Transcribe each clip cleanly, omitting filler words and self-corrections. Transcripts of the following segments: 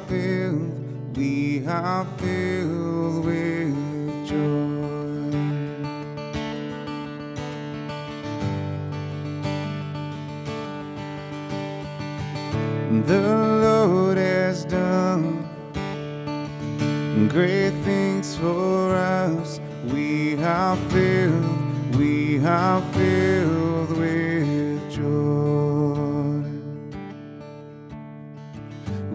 filled with joy. The Lord has done great things for us. We are filled with joy.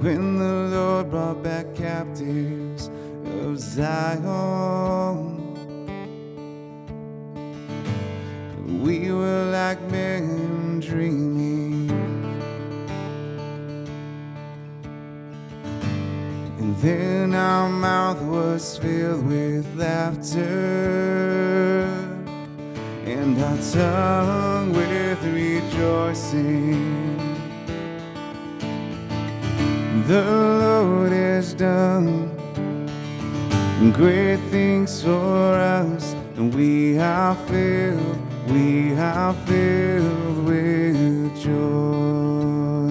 When the Lord brought back captives of Zion, we were like men dreaming. And then our mouth was filled with laughter, and our tongue with rejoicing. The Lord has done great things for us, and we are filled with joy.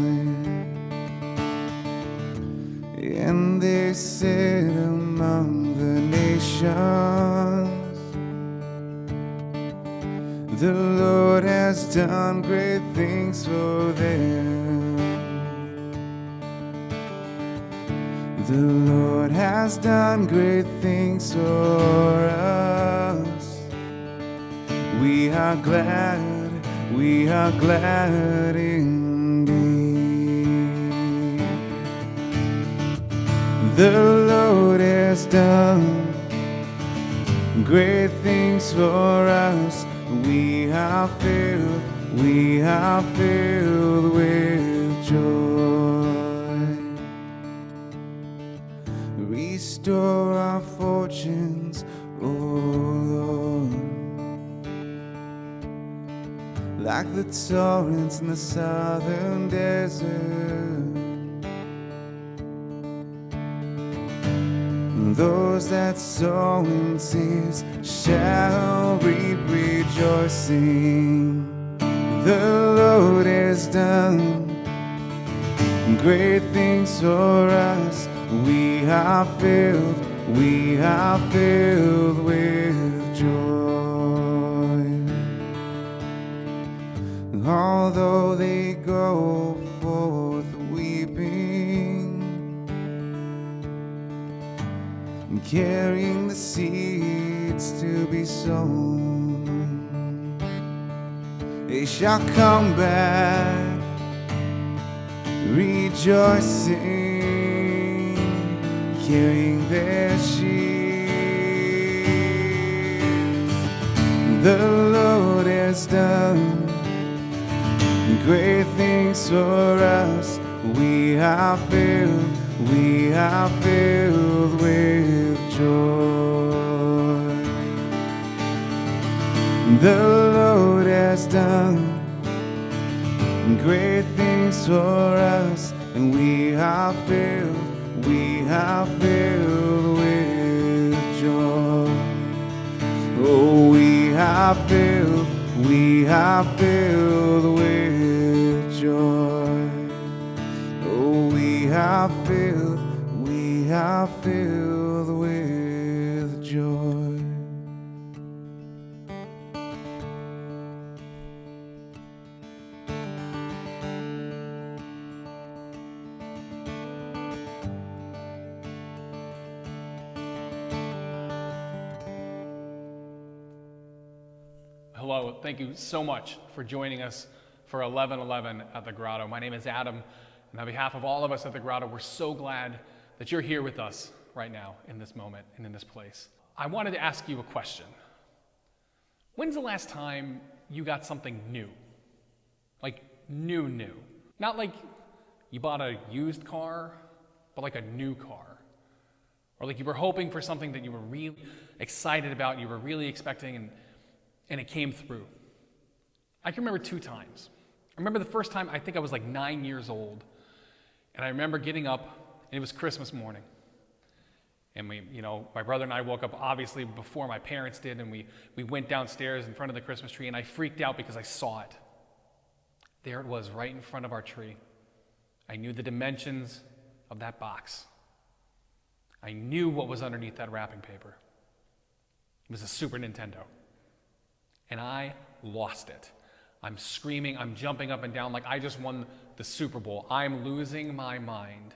And they said among the nations, the Lord has done great things for them. The Lord has done great things for us. We are glad indeed. The Lord has done great things for us. We are filled with joy. Restore our fortunes, O Lord, like the torrents in the southern desert. Those that sow in tears shall reap rejoicing. The Lord has done great things for us. We are filled with joy. Although they go forth weeping, carrying the seeds to be sown, they shall come back rejoicing, carrying their sheaves. The Lord has done great things for us. We are filled with joy. The Lord has done great things for us, and we are filled with joy. Oh, we are filled with joy. Oh, we are filled with joy. Hello, thank you so much for joining us for 11:11 at the Grotto. My name is Adam, and on behalf of all of us at the Grotto, we're so glad that you're here with us right now in this moment and in this place. I wanted to ask you a question. When's the last time you got something new? Like new. Not like you bought a used car, but like a new car. Or like you were hoping for something that you were really excited about, you were really expecting, and it came through. I can remember 2 times. I remember the first time, I think I was like 9 years old, and I remember getting up, and it was Christmas morning. And my brother and I woke up obviously before my parents did, and we went downstairs in front of the Christmas tree, and I freaked out because I saw it. There it was right in front of our tree. I knew the dimensions of that box. I knew what was underneath that wrapping paper. It was a Super Nintendo. And I lost it. I'm screaming, I'm jumping up and down like I just won the Super Bowl. I'm losing my mind.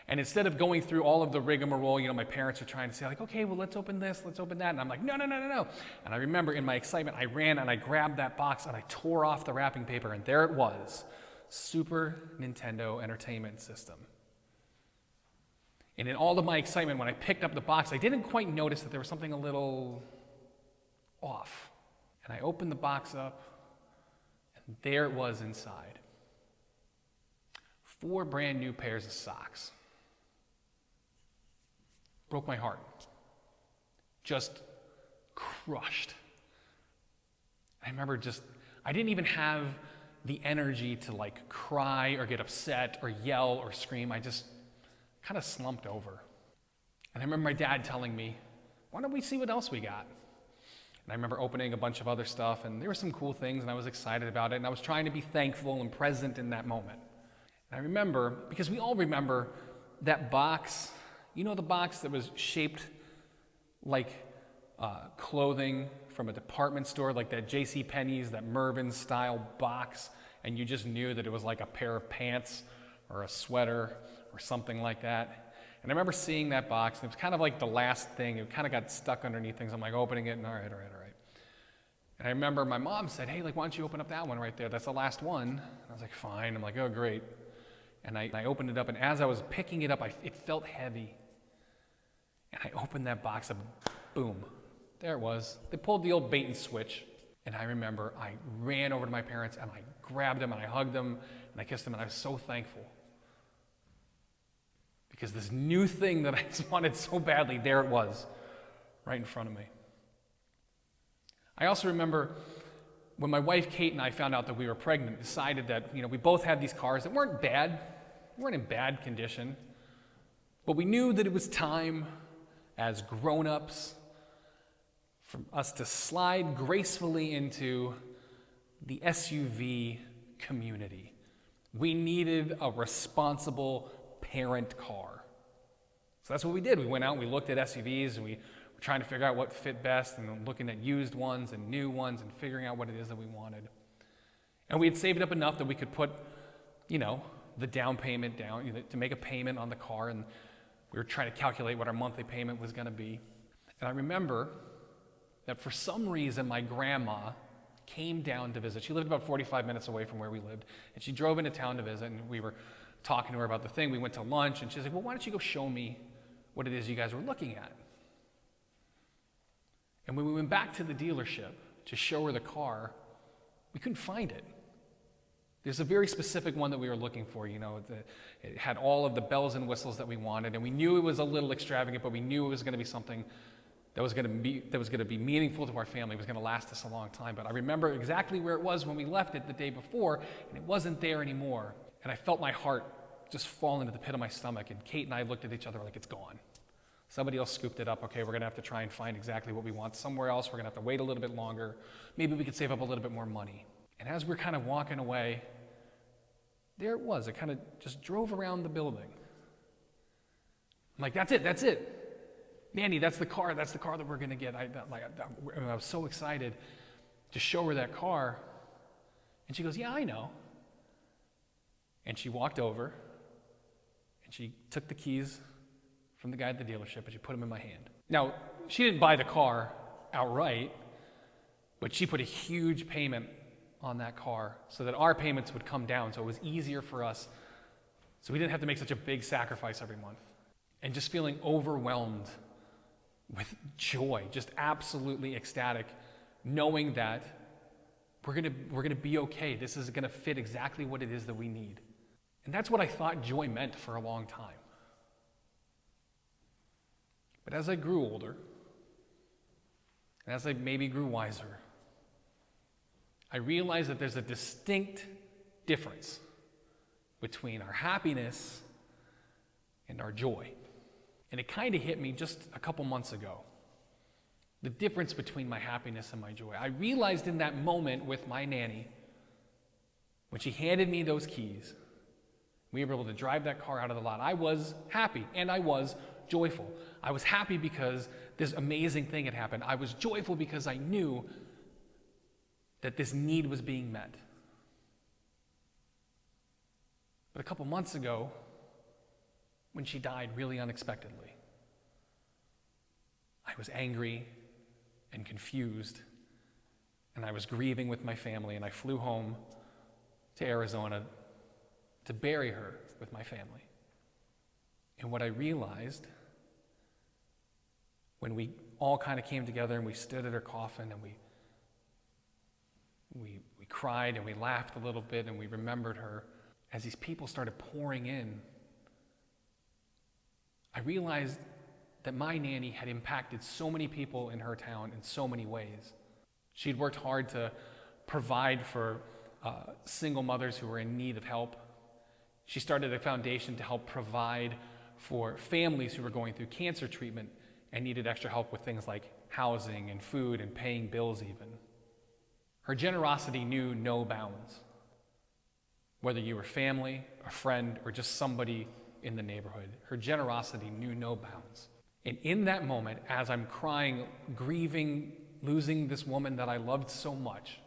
And instead of going through all of the rigmarole, my parents are trying to say like, okay, well, let's open this, let's open that. And I'm like, no. And I remember in my excitement, I ran and I grabbed that box and I tore off the wrapping paper, and there it was, Super Nintendo Entertainment System. And in all of my excitement, when I picked up the box, I didn't quite notice that there was something a little off. And I opened the box up, and there it was inside. 4 brand new pairs of socks. Broke my heart. Just crushed. I remember I didn't even have the energy to like cry or get upset or yell or scream. I just kind of slumped over. And I remember my dad telling me, why don't we see what else we got? And I remember opening a bunch of other stuff, and there were some cool things, and I was excited about it, and I was trying to be thankful and present in that moment. And I remember, because we all remember that box, the box that was shaped like clothing from a department store, like that JCPenney's, that Mervyn's style box, and you just knew that it was like a pair of pants or a sweater or something like that. And I remember seeing that box, and it was kind of like the last thing. It kind of got stuck underneath things. I'm like opening it, and all right. And I remember my mom said, hey, like, why don't you open up that one right there? That's the last one. And I was like, fine. I'm like, oh, great. And I opened it up, and as I was picking it up, it felt heavy. And I opened that box up, boom, there it was. They pulled the old bait and switch. And I remember I ran over to my parents, and I grabbed them, and I hugged them, and I kissed them, and I was so thankful. Because this new thing that I just wanted so badly, there it was, right in front of me. I also remember when my wife Kate and I found out that we were pregnant, decided that we both had these cars that weren't bad, weren't in bad condition, but we knew that it was time as grown-ups for us to slide gracefully into the SUV community. We needed a responsible parent car. So that's what we did. We went out and we looked at SUVs, and we were trying to figure out what fit best, and looking at used ones and new ones and figuring out what it is that we wanted. And we had saved up enough that we could put, the down payment down, to make a payment on the car, and we were trying to calculate what our monthly payment was going to be. And I remember that for some reason my grandma came down to visit. She lived about 45 minutes away from where we lived, and she drove into town to visit, and we were talking to her about the thing. We went to lunch, and she's like, well, why don't you go show me what it is you guys were looking at? And when we went back to the dealership to show her the car, we couldn't find it. There's a very specific one that we were looking for, it had all of the bells and whistles that we wanted, and we knew it was a little extravagant, but we knew it was going to be something that was going to be meaningful to our family. It was going to last us a long time. But I remember exactly where it was when we left it the day before, and it wasn't there anymore. And I felt my heart just fall into the pit of my stomach, and Kate and I looked at each other like, it's gone. Somebody else scooped it up. Okay, we're going to have to try and find exactly what we want somewhere else. We're going to have to wait a little bit longer. Maybe we could save up a little bit more money. And as we're kind of walking away, there it was. It kind of just drove around the building. I'm like, that's it. Nanny, that's the car that we're going to get. I was so excited to show her that car. And she goes, yeah, I know. And she walked over, and she took the keys from the guy at the dealership, and she put them in my hand. Now, she didn't buy the car outright, but she put a huge payment on that car so that our payments would come down, so it was easier for us, so we didn't have to make such a big sacrifice every month. And just feeling overwhelmed with joy, just absolutely ecstatic, knowing that we're gonna be okay. This is gonna fit exactly what it is that we need. And that's what I thought joy meant for a long time. But as I grew older, and as I maybe grew wiser, I realized that there's a distinct difference between our happiness and our joy. And it kind of hit me just a couple months ago. The difference between my happiness and my joy. I realized in that moment with my nanny, when she handed me those keys, we were able to drive that car out of the lot. I was happy and I was joyful. I was happy because this amazing thing had happened. I was joyful because I knew that this need was being met. But a couple months ago, when she died really unexpectedly, I was angry and confused, and I was grieving with my family, and I flew home to Arizona to bury her with my family. And what I realized when we all kind of came together and we stood at her coffin and we cried and we laughed a little bit and we remembered her, as these people started pouring in, I realized that my nanny had impacted so many people in her town in so many ways. She'd worked hard to provide for single mothers who were in need of help. She started a foundation to help provide for families who were going through cancer treatment and needed extra help with things like housing and food and paying bills even. Her generosity knew no bounds. Whether you were family, a friend, or just somebody in the neighborhood, her generosity knew no bounds. And in that moment, as I'm crying, grieving, losing this woman that I loved so much,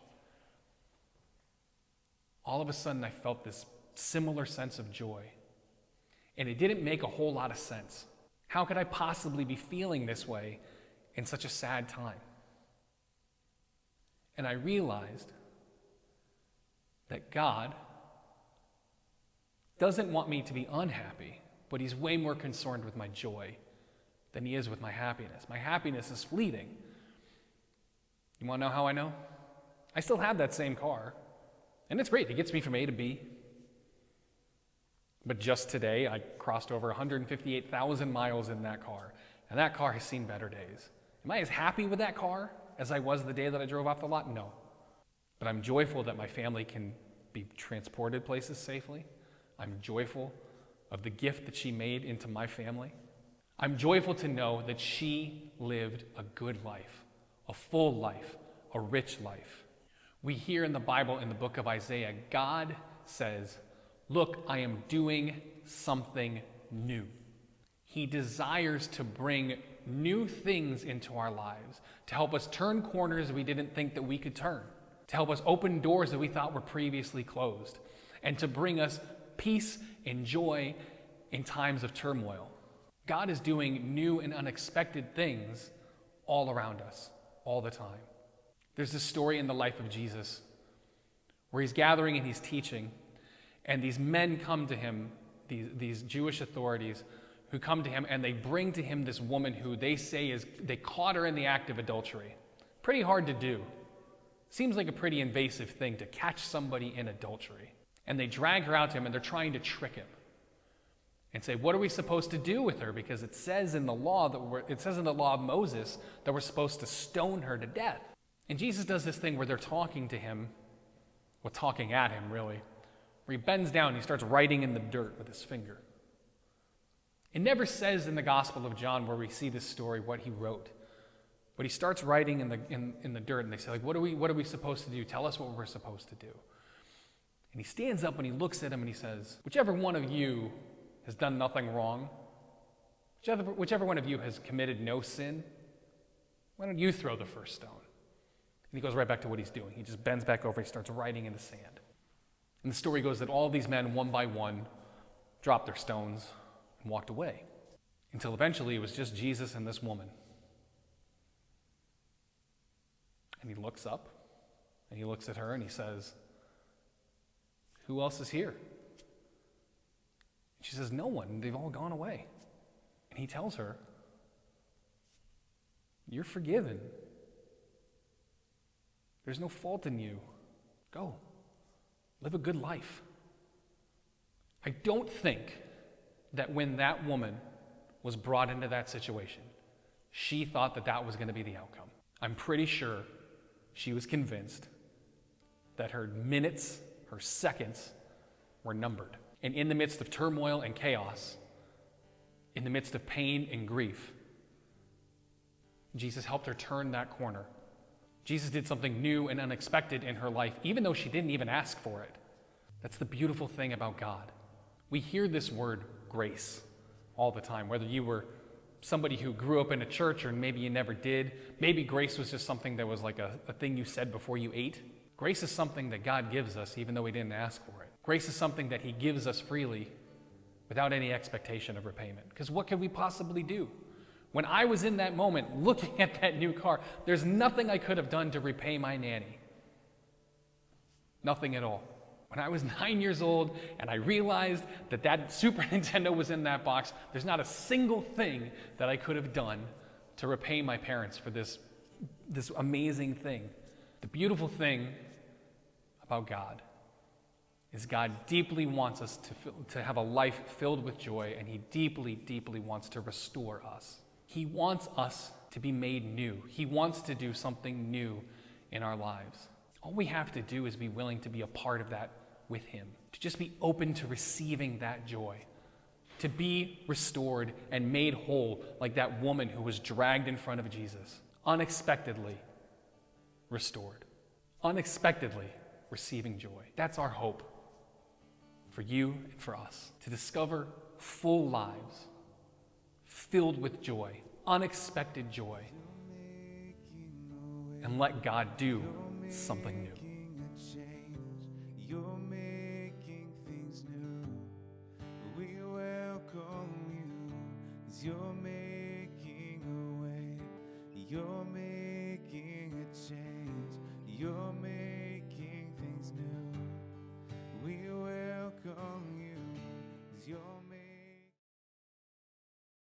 all of a sudden I felt this similar sense of joy. And it didn't make a whole lot of sense. How could I possibly be feeling this way in such a sad time? And I realized that God doesn't want me to be unhappy, but he's way more concerned with my joy than he is with my happiness. My happiness is fleeting. You want to know how I know? I still have that same car, and it's great. It gets me from A to B. But just today, I crossed over 158,000 miles in that car, and that car has seen better days. Am I as happy with that car as I was the day that I drove off the lot? No. But I'm joyful that my family can be transported places safely. I'm joyful of the gift that she made into my family. I'm joyful to know that she lived a good life, a full life, a rich life. We hear in the Bible, in the book of Isaiah, God says, "Look, I am doing something new." He desires to bring new things into our lives, to help us turn corners we didn't think that we could turn, to help us open doors that we thought were previously closed, and to bring us peace and joy in times of turmoil. God is doing new and unexpected things all around us, all the time. There's this story in the life of Jesus where he's gathering and he's teaching, and these men come to him, these Jewish authorities who come to him, and they bring to him this woman who they say they caught her in the act of adultery. Pretty hard to do. Seems like a pretty invasive thing to catch somebody in adultery. And they drag her out to him, and they're trying to trick him and say, what are we supposed to do with her? Because it says in the law of Moses that we're supposed to stone her to death. And Jesus does this thing where they're talking to him, well, talking at him really, where he bends down and he starts writing in the dirt with his finger. It never says in the Gospel of John where we see this story what he wrote. But he starts writing in the dirt, and they say, like, what are we supposed to do? Tell us what we're supposed to do. And he stands up and he looks at him and he says, whichever one of you has done nothing wrong, whichever one of you has committed no sin, why don't you throw the first stone? And he goes right back to what he's doing. He just bends back over, he starts writing in the sand. And the story goes that all these men, one by one, dropped their stones and walked away, until eventually it was just Jesus and this woman. And he looks up, and he looks at her, and he says, who else is here? And she says, no one. They've all gone away. And he tells her, you're forgiven. There's no fault in you. Go. Live a good life. I don't think that when that woman was brought into that situation, she thought that that was going to be the outcome. I'm pretty sure she was convinced that her minutes, her seconds were numbered. And in the midst of turmoil and chaos, in the midst of pain and grief, Jesus helped her turn that corner. Jesus did something new and unexpected in her life, even though she didn't even ask for it. That's the beautiful thing about God. We hear this word grace all the time, whether you were somebody who grew up in a church, or maybe you never did. Maybe grace was just something that was like a thing you said before you ate. Grace is something that God gives us even though we didn't ask for it. Grace is something that he gives us freely without any expectation of repayment. Because what could we possibly do? When I was in that moment looking at that new car, there's nothing I could have done to repay my nanny. Nothing at all. When I was 9 years old and I realized that that Super Nintendo was in that box, there's not a single thing that I could have done to repay my parents for this amazing thing. The beautiful thing about God is God deeply wants us to have a life filled with joy, and he deeply, deeply wants to restore us. He wants us to be made new. He wants to do something new in our lives. All we have to do is be willing to be a part of that with him, to just be open to receiving that joy, to be restored and made whole like that woman who was dragged in front of Jesus, unexpectedly restored, unexpectedly receiving joy. That's our hope for you and for us, to discover full lives filled with joy, unexpected joy, and let God do something new. You're making things new. We welcome you, 'cause you're making a way. You're making a change. You're